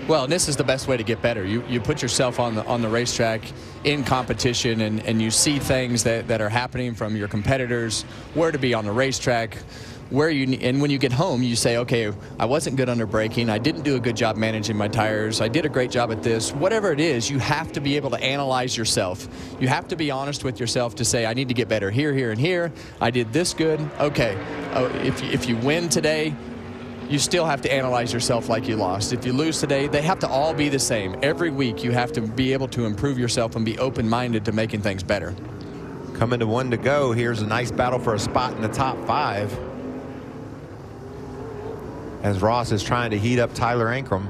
Well, and this is the best way to get better. You put yourself on the racetrack in competition, and you see things that are happening from your competitors, where to be on the racetrack, and when you get home, you say, okay, I wasn't good under braking. I didn't do a good job managing my tires. I did a great job at this. Whatever it is, you have to be able to analyze yourself. You have to be honest with yourself to say, I need to get better here, here, and here. I did this good. Okay, if you win today, you still have to analyze yourself like you lost. If you lose today, they have to all be the same. Every week, you have to be able to improve yourself and be open-minded to making things better. Coming to 1 to go. Here's a nice battle for a spot in the top 5. As Ross is trying to heat up Tyler Ankrum.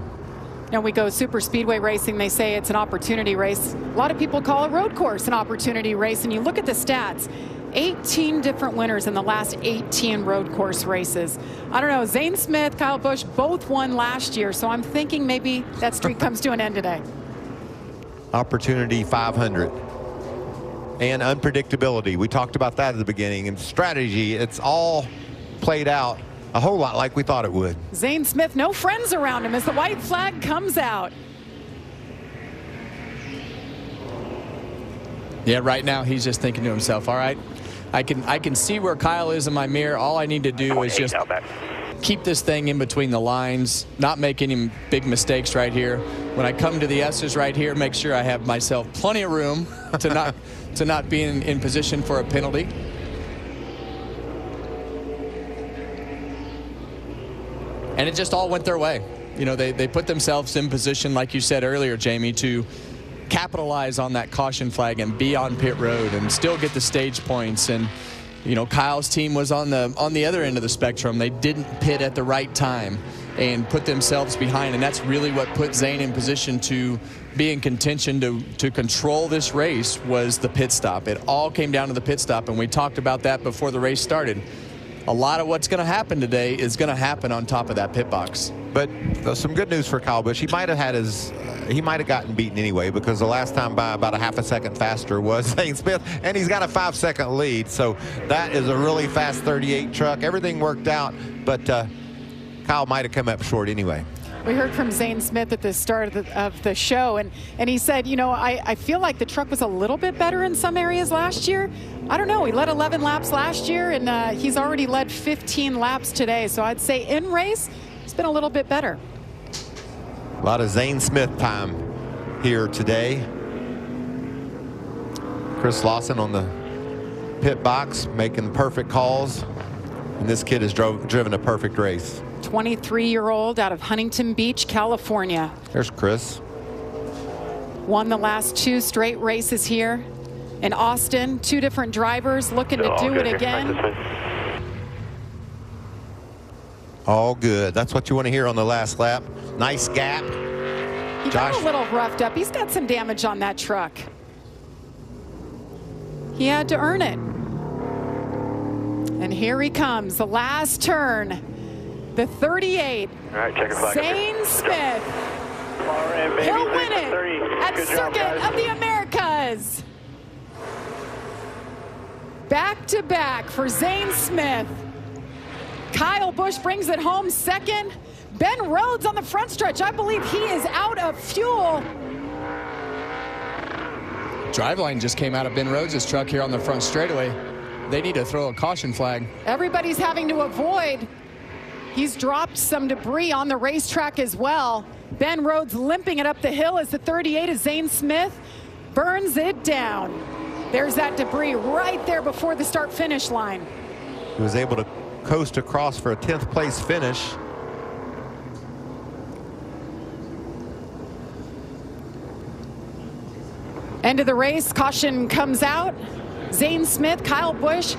Now we go super speedway racing. They say it's an opportunity race. A lot of people call a road course an opportunity race. And you look at the stats. 18 different winners in the last 18 road course races. I don't know, Zane Smith, Kyle Busch both won last year, so I'm thinking maybe that streak comes to an end today. Opportunity 500. And unpredictability. We talked about that at the beginning. And strategy, it's all played out a whole lot like we thought it would. Zane Smith, no friends around him as the white flag comes out. Yeah, right now he's just thinking to himself, all right, I can see where Kyle is in my mirror. All I need to do is just keep this thing in between the lines, not make any big mistakes right here. When I come to the S's right here, make sure I have myself plenty of room to not be in position for a penalty. And it just all went their way. You know, they put themselves in position, like you said earlier, Jamie, to capitalize on that caution flag and be on pit road and still get the stage points. And you know, Kyle's team was on the other end of the spectrum. They didn't pit at the right time and put themselves behind, and that's really what put Zane in position to be in contention to control this race. Was the pit stop. It all came down to the pit stop, and we talked about that before the race started. A lot of what's going to happen today is going to happen on top of that pit box. But some good news for Kyle Busch. He might have gotten beaten anyway, because the last time by about a half a second faster was Zane Smith, and he's got a 5-second lead. So that is a really fast 38 truck. Everything worked out, but Kyle might have come up short anyway. We heard from Zane Smith at the start of the show, and he said, you know, I feel like the truck was a little bit better in some areas last year. I don't know. He led 11 laps last year, and he's already led 15 laps today. So I'd say in race, it's been a little bit better. A lot of Zane Smith time here today. Chris Lawson on the pit box making the perfect calls, and this kid has driven a perfect race. 23-year-old out of Huntington Beach, California. There's Chris. Won the last 2 straight races here in Austin. 2 different drivers looking to do it again. All good. That's what you want to hear on the last lap. Nice gap. He got a little roughed up. He's got some damage on that truck. He had to earn it. And here he comes, the last turn. The 38, all right, check flag Zane Smith. He'll win it at Circuit of the Americas. Back to back for Zane Smith. Kyle Busch brings it home second. Ben Rhodes on the front stretch. I believe he is out of fuel. Driveline just came out of Ben Rhodes' truck here on the front straightaway. They need to throw a caution flag. Everybody's having to avoid. He's dropped some debris on the racetrack as well. Ben Rhodes limping it up the hill as the 38 of Zane Smith burns it down. There's that debris right there before the start-finish line. He was able to coast across for a 10th place finish. End of the race, caution comes out. Zane Smith, Kyle Busch,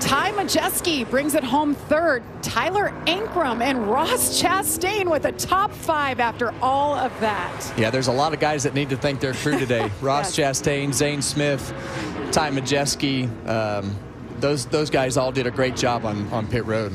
Ty Majeski brings it home third. Tyler Ankrum and Ross Chastain with a top 5 after all of that. Yeah, there's a lot of guys that need to thank their crew today. Ross Chastain, Zane Smith, Ty Majeski. Those guys all did a great job on pit road.